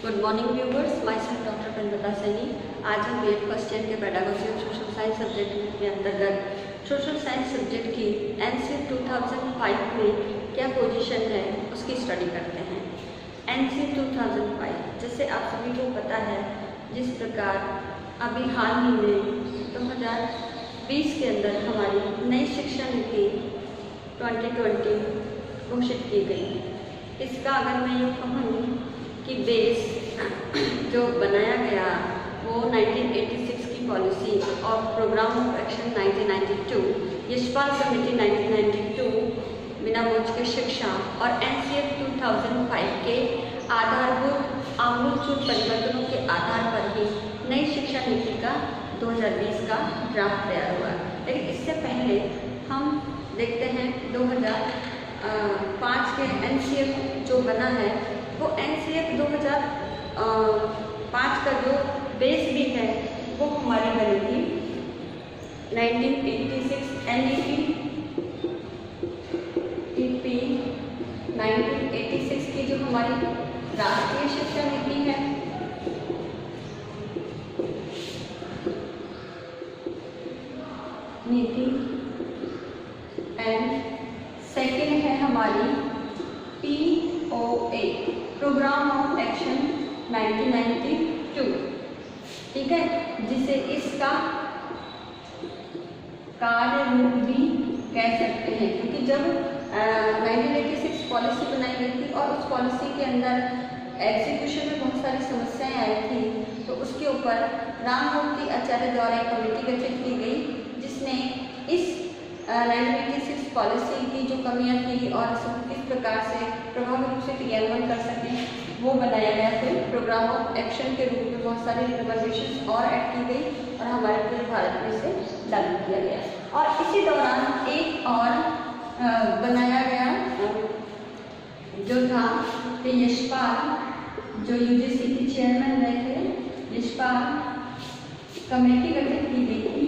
Good morning viewers, my self doctor Premlata Saini. आज हम BEd first year के पेडागोजी और सोशल साइंस सब्जेक्ट के अंतर्गत सोशल साइंस सब्जेक्ट की एनसीईआरटी 2005 में क्या पोजीशन है उसकी स्टडी करते हैं। एनसीईआरटी 2005 जैसे आप सभी को पता है, जिस प्रकार अभी हाल ही में 2020 के अंदर हमारी नई शिक्षा नीति 2020 घोषित की गई। इसका अगर मैं यूँ कहूँ कि बेस जो बनाया गया वो 1986 की पॉलिसी और programme of action 1992, Yashpal committee 1992, बिना बोझ के शिक्षा और एनसीईआरटी 2005 के आधारभूत आमूलचूल परिवर्तनों के आधार पर ही नई शिक्षा नीति का 2020 का ड्राफ्ट तैयार हुआ। लेकिन इससे पहले हम देखते हैं 2005 के एनसीईआरटी जो बना है वो एनसीईआरटी 2005 का जो बेस भी है वो हमारी बनी थी 1986 EP 1986 की जो हमारी राष्ट्रीय शिक्षा नीति है, एंड सेकेंड है हमारी POA प्रोग्राम ऑफ एक्शन 1992, ठीक है, जिसे इसका कार्य रूप भी कह सकते हैं, क्योंकि जब 1986 पॉलिसी बनाई गई थी और उस पॉलिसी के अंदर एग्जीक्यूशन में बहुत सारी समस्याएं आई थी, तो उसके ऊपर राममूर्ति आचार्य द्वारा एक कमेटी गठित की गई जिसने इस 1986 पॉलिसी की जो कमियां थी और इसको किस प्रकार से प्रभावी रूप से क्रियान्वयन कर सकें वो बनाया गया। फिर प्रोग्राम ऑफ एक्शन के रूप में बहुत सारी रिकमेंडेशंस और ऐड की गई और हमारे पूरे भारत में इसे लागू किया गया। और इसी दौरान एक और बनाया गया जो था कि यशपाल जो यूजीसी के चेयरमैन रहे थे, यशपाल कमेटी गठित की गई थी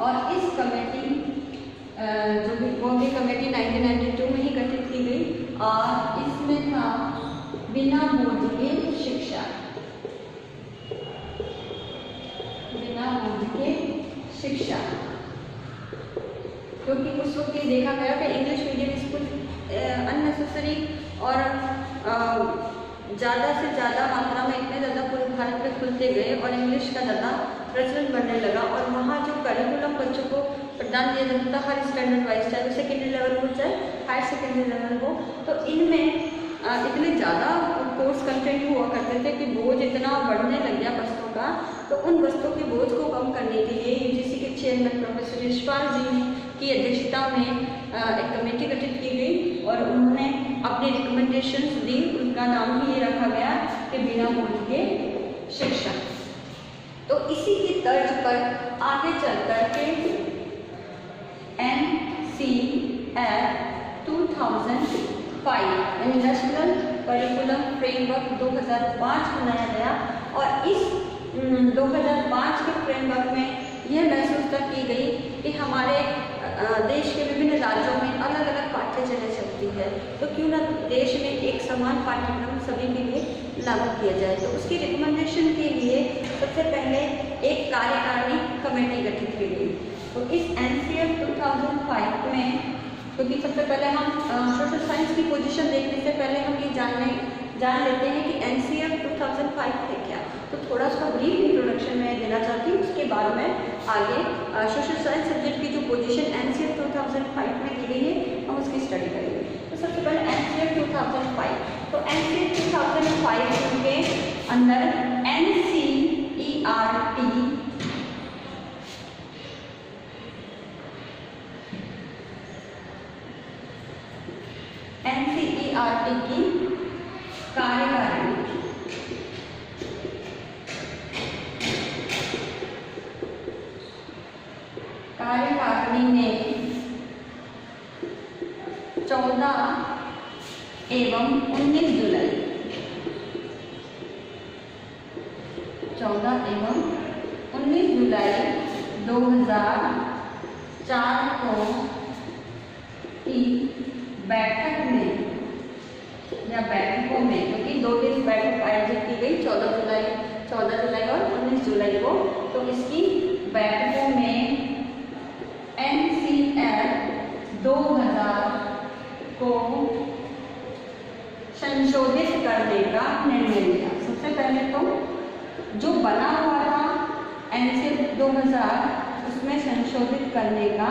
और इस कमेटी जो भी वो भी कमेटी 1992 में ही गठित की गई और इसमें था बिना बोझ के शिक्षा, बिना बोझ के शिक्षा, क्योंकि उस वक्त ये देखा गया कि इंग्लिश मीडियम स्कूल अननेसेसरी और ज़्यादा से ज़्यादा मात्रा में इतने ज़्यादा पूरे भारत में खुलते गए और इंग्लिश का ज़्यादा प्रचलन बढ़ने लगा और वहाँ जो करिकुलम बच्चों को प्रदान किया जाता था हर स्टैंडर्ड वाइज, चाहे वो सेकेंडरी लेवल हो चाहे हायर सेकेंडरी लेवल हो, तो इनमें इतने ज़्यादा कोर्स कंटेंट हुआ करते थे कि बोझ इतना बढ़ने लग गया वस्तुओं का। तो उन वस्तुओं के बोझ को कम करने के लिए यूजीसी के चेयरमैन प्रोफेसर यशपाल जी की अध्यक्षता में एक कमेटी गठित की गई और उन्होंने अपनी रिकमेंडेशंस दी। उनका नाम भी ये रखा गया कि बिना बोझ के शिक्षा। तो इसी की तर्ज पर आगे चल कर के NCF 2005 नेशनल करिकुलम फ्रेमवर्क 2005 बनाया गया और इस 2005 के फ्रेमवर्क में यह महसूसता की गई कि हमारे देश के विभिन्न राज्यों में अलग अलग पाठ्यचर्या चलती है, तो क्यों ना देश में एक समान पाठ्यक्रम सभी के लिए लागू किया जाए। तो उसकी रिकमेंडेशन के लिए सबसे पहले एक कार्यकारिणी कमेटी गठित की गई। तो इस एनसीईआरटी 2005 में, क्योंकि सबसे पहले हम सोशल साइंस की पोजीशन देखने से पहले हम ये जान लेते हैं कि एनसीईआरटी 2005 है क्या, तो थोड़ा सा ब्रीफ इंट्रोडक्शन मैं देना चाहती हूँ। उसके बाद में आगे सोशल साइंस सब्जेक्ट की जो पोजीशन एनसीईआरटी 2005 में की गई है हम उसकी स्टडी करेंगे। तो सबसे पहले एनसीईआरटी 2005, तो एनसीईआरटी 2005 के अंदर एनसीईआरटी की कार्यकारिणी ने 14 एवं 19 जुलाई 2004 को की बैठक में या बैठकों में, क्योंकि 2 दिन बैठक आयोजित की गई 14 जुलाई और 19 जुलाई को, तो इसकी बैठकों में NCF 2000 को संशोधित करने का निर्णय लिया। सबसे पहले तो जो बना हुआ था NCF 2000 उसमें संशोधित करने का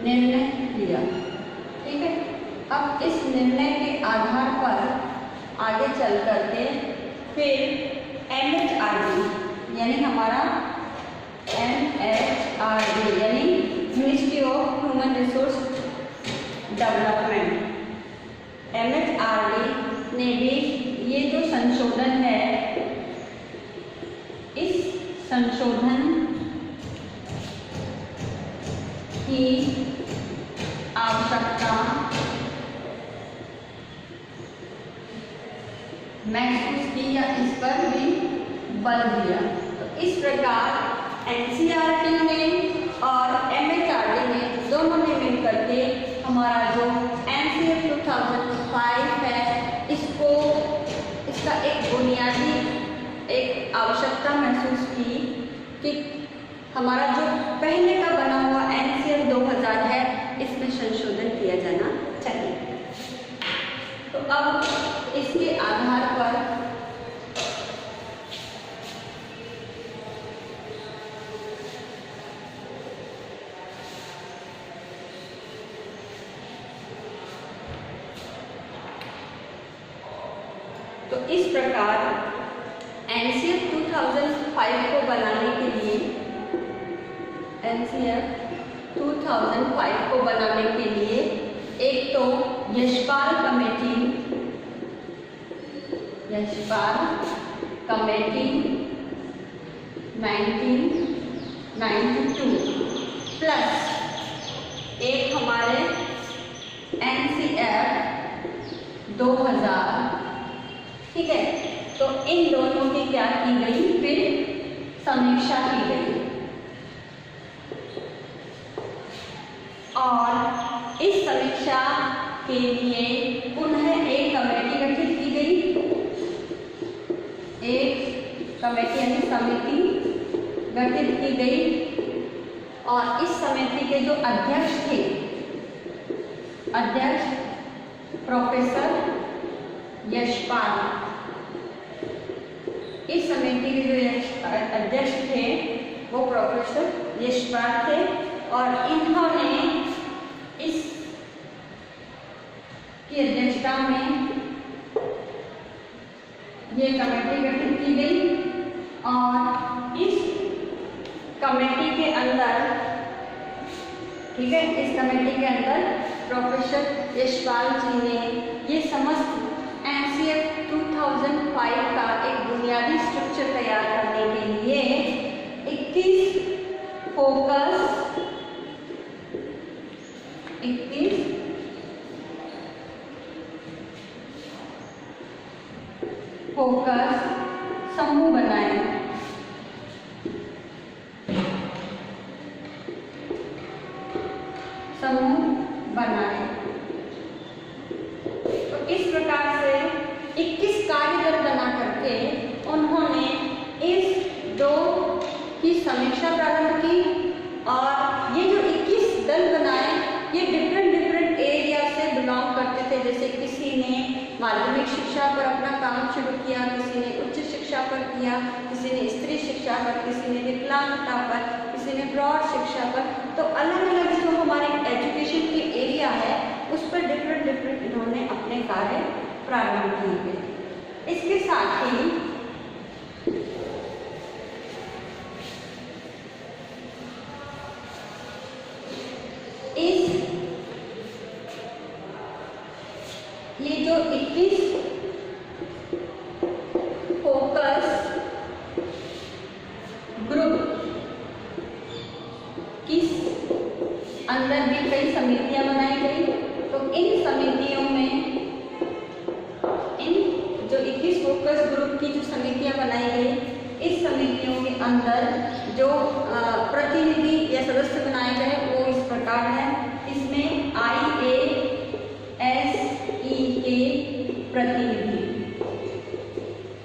निर्णय लिया। ठीक है, अब इस निर्णय के आधार पर आगे चल करके फिर MHRD यानी हमारा MHRD यानी ministry of human resource development, MHRD ने भी ये जो संशोधन है, इस संशोधन की आवश्यकता महसूस की या इस पर भी बल दिया। तो इस प्रकार NCERT ने और MHRD ने दोनों ने मिलकर के हमारा जो NCF 2005 है इसको, इसका एक बुनियादी एक आवश्यकता महसूस की कि हमारा जो पहले का बना हुआ NCF 2000 है इसमें संशोधन किया जाना चाहिए। तो अब इसके आधार पर तो इस प्रकार NCF 2005 को बनाने के लिए, NCF 2005 को बनाने के लिए एक तो यशपाल कमेटी 1992 प्लस एक हमारे NCF 2000, ठीक है। तो इन दोनों की क्या की गई, फिर समीक्षा की गई और इस समीक्षा के लिए पुनः एक कमेटी गठित की गई, एक कमेटी यानी समिति गठित की गई और इस समिति के जो अध्यक्ष थे, अध्यक्ष प्रोफेसर यशपाल, इस समिति के जो अध्यक्ष थे वो प्रोफेसर यशपाल थे और इन्होंने इस की अध्यक्षता में ये कमेटी गठित की गई और इस कमेटी के अंदर, ठीक है, इस कमेटी के अंदर प्रोफेसर यशपाल जी ने ये समस्त NCF 2005 का एक बुनियादी स्ट्रक्चर तैयार करने के लिए 21 फोकस समूह बनाए। तो इस प्रकार से 21 कार्यदल बना करके उन्होंने इस 2 की समीक्षा प्रारंभ की और ये जो 21 दल बनाए ये डिफरेंट एरिया से बिलोंग करते थे। जैसे किसी ने माध्यमिक शिक्षा पर अपना काम शुरू किया, किसी ने उच्च शिक्षा पर किया, किसी ने स्त्री शिक्षा पर, किसी ने विकलांगता पर, किसी ने प्रौढ़ शिक्षा पर। तो अलग अलग जो हमारे एजुकेशन की एरिया है उस पर डिफरेंट इन्होंने अपने कार्य प्रारंभ किए। इसके साथ ही ये जो 21 फोकस ग्रुप की अंदर भी कई समितियां बनाई गई। तो इन समितियों में, इन जो 21 फोकस ग्रुप की जो समितियां बनाई गई, इस समितियों के अंदर जो प्रतिनिधि या सदस्य बनाए गए वो इस प्रकार है। इसमें IA प्रतिनिधि,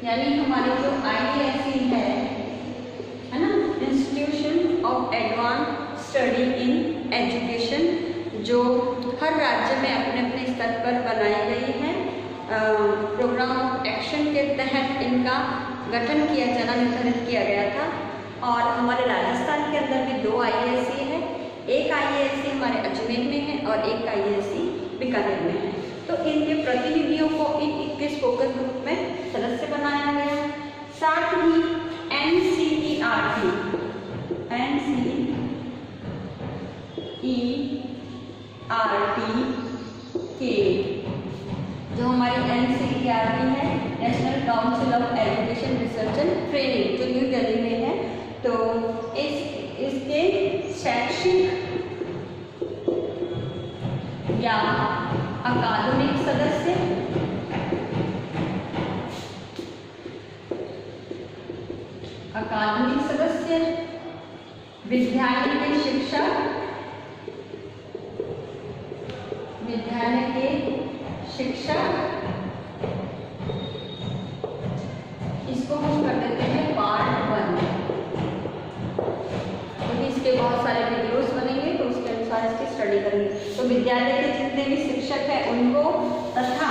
यानी हमारे जो IASE है ना, institution of advance study in education, जो हर राज्य में अपने अपने स्तर पर बनाई गई है। प्रोग्राम ऑफ एक्शन के तहत इनका गठन किया जाना निर्धारित किया गया था। और हमारे राजस्थान के अंदर भी 2 IASE है, एक IASE हमारे अजमेर में है और एक IASE बीकानेर में है। तो इनके प्रतिनिधियों को इन 21 फोकस ग्रुप में सदस्य बनाया गया। साथ ही NCERT के जो हमारी NCERT है, national council of education research and training, जो न्यू दिल्ली में है, तो इसके शैक्षिक या अकादमिक सदस्य, विद्यालय के शिक्षक, इसको हम कर देते हैं पार्ट 1, क्योंकि इसके बहुत सारे वीडियोस बनेंगे तो उसके अनुसार इसकी स्टडी करेंगे। तो विद्यालय के जितने भी शिक्षक हैं उनको, तथा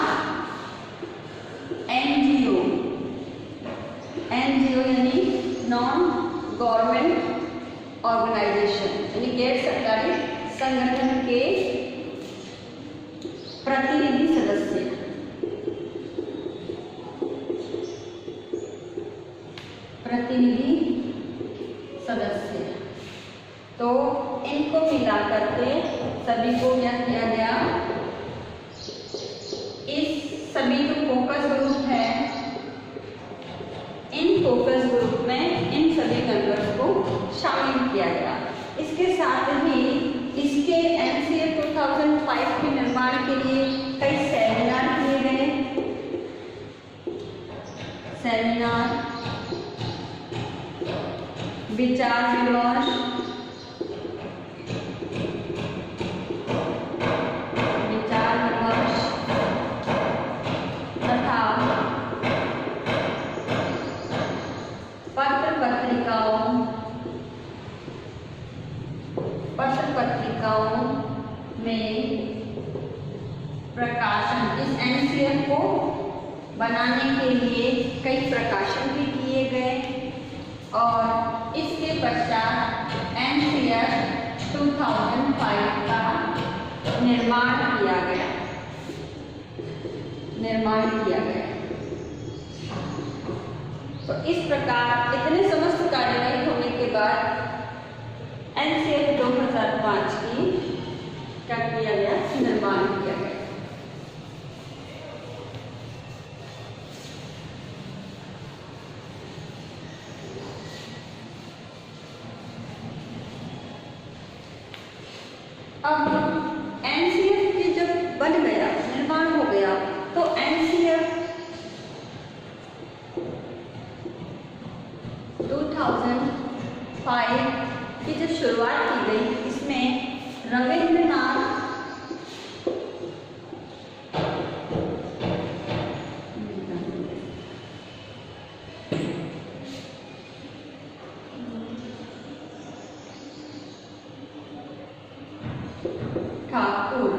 NGO यानी नॉन गवर्नमेंट ऑर्गेनाइजेशन, यानी गैर सरकारी संगठन के प्रतिनिधि सदस्य, तो इनको मिला करके सभी को क्या किया गया, इस सभी जो फोकस ग्रुप है, इन फोकस ग्रुप में इन सभी मेंबर्स को शामिल किया गया। इसके साथ ही इसके NCF 2005 के निर्माण के लिए कई सेमिनार किए गए, विचार विमर्श, तथा पत्रिकाओं में प्रकाशन, इस NCF को बनाने के लिए कई प्रकाशन भी किए गए। और इसके पश्चात NCF 2005 का निर्माण किया गया। तो इस प्रकार इतने समस्त कार्यवाही होने के बाद NCF 2005 की क्या किया गया, निर्माण किया गया। अब NCF की जब बन गया, निर्माण हो गया, तो NCF 2005 की जब शुरुआत की गई, इसमें रविंद्रनाथ ठाकुर,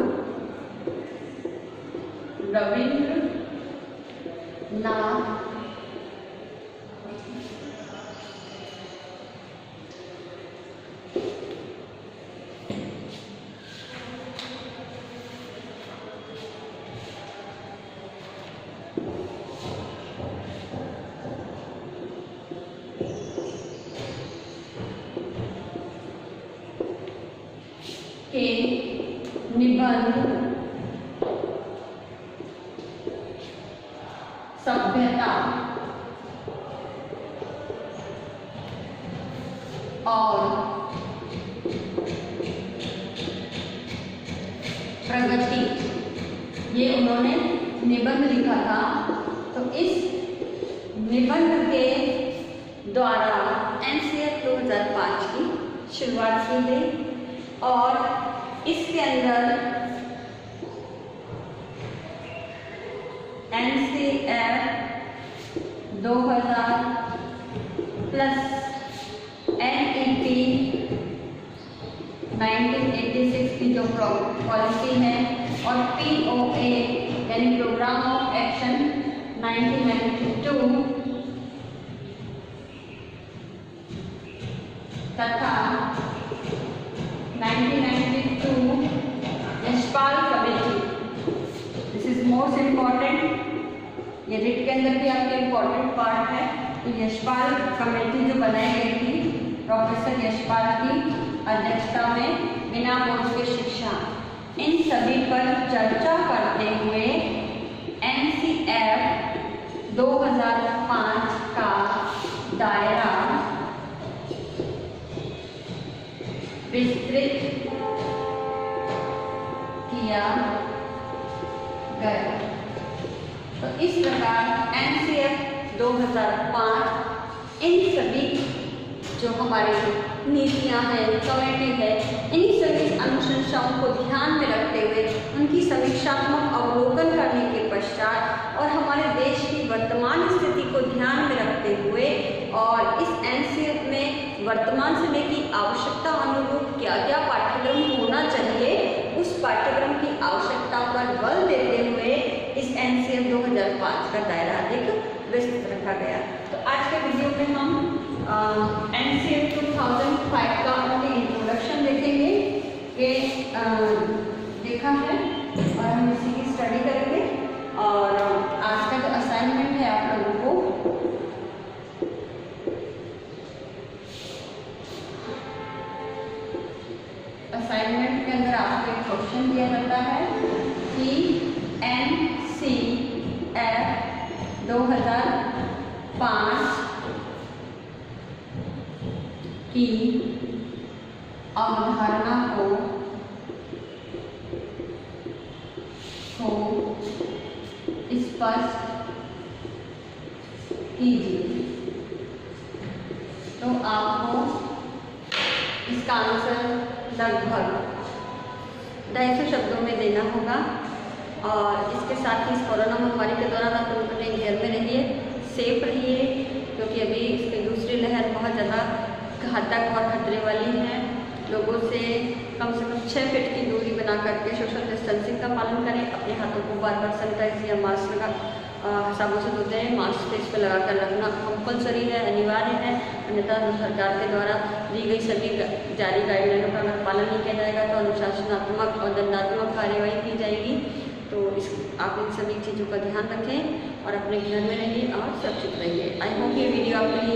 के निबंध, सभ्यता और प्रगति, ये उन्होंने निबंध लिखा था। तो इस निबंध के द्वारा NCF 2005 की शुरुआत की गई और इसके अंदर NCF 2000 प्लस NEP 1986 की जो पॉलिसी है और POA यानी प्रोग्राम ऑफ एक्शन 1992 तथा 1992 Yashpal committee. This is most important, ये रिट के अंदर भी आपके इम्पॉर्टेंट पार्ट है। तो यशपाल कमेटी जो बनाई गई थी प्रोफेसर यशपाल की अध्यक्षता में बिना बोर्ड के शिक्षा, इन सभी पर चर्चा करते हुए NCF 2005 का दायरा विस्तृत किया गया। तो इस प्रकार NCF 2005 इन सभी जो हमारी नीतियां हैं, कमेटी है, इन सभी अनुशंसाओं को ध्यान में रखते हुए उनकी समीक्षात्मक अवलोकन करने के पश्चात और हमारे देश की वर्तमान स्थिति को ध्यान में रखते हुए और इस NCF में वर्तमान समय की आवश्यकता अनुरूप क्या क्या पाठ्यक्रम होना चाहिए, उस पाठ्यक्रम की आवश्यकता पर बल देते हुए इस NCF 2005 का दायरा अधिक विस्तृत रखा गया। तो आज के वीडियो में हम NCF 2005 का इंट्रोडक्शन देखेंगे कि देखा है और हम इसी की स्टडी करेंगे। और आज का जो असाइनमेंट है आप लोगों को असाइनमेंट के अंदर आपको एक क्वेश्चन दिया जाता है कि NCF 2005 की अवधारणा को स्पष्ट कीजिए। तो आपको इसका आंसर लगभग 250 शब्दों में देना होगा। और इसके साथ ही इस कोरोना महामारी के दौरान आप लोग अपने घर में रहिए, सेफ रहिए, क्योंकि अभी इसकी दूसरी लहर बहुत ज़्यादा घातक और खतरे वाली है। लोगों से कम 6 फीट की दूरी बना करके सोशल डिस्टेंसिंग का पालन करें। अपने हाथों को बार बार सैनिटाइज या मास्क लगा साबुन से धोते हैं, मास्क फेस पर लगा कर रखना कंपलसरी है, अनिवार्य है। अन्यथा सरकार के द्वारा दी गई सभी जारी गाइडलाइनों का अगर पालन नहीं किया जाएगा तो अनुशासनात्मक और दंडात्मक कार्यवाही की जाएगी। तो आप इन सभी चीज़ों का ध्यान रखें और अपने घर में रहिए और सुरक्षित रहिए। आई होप ये वीडियो आपके लिए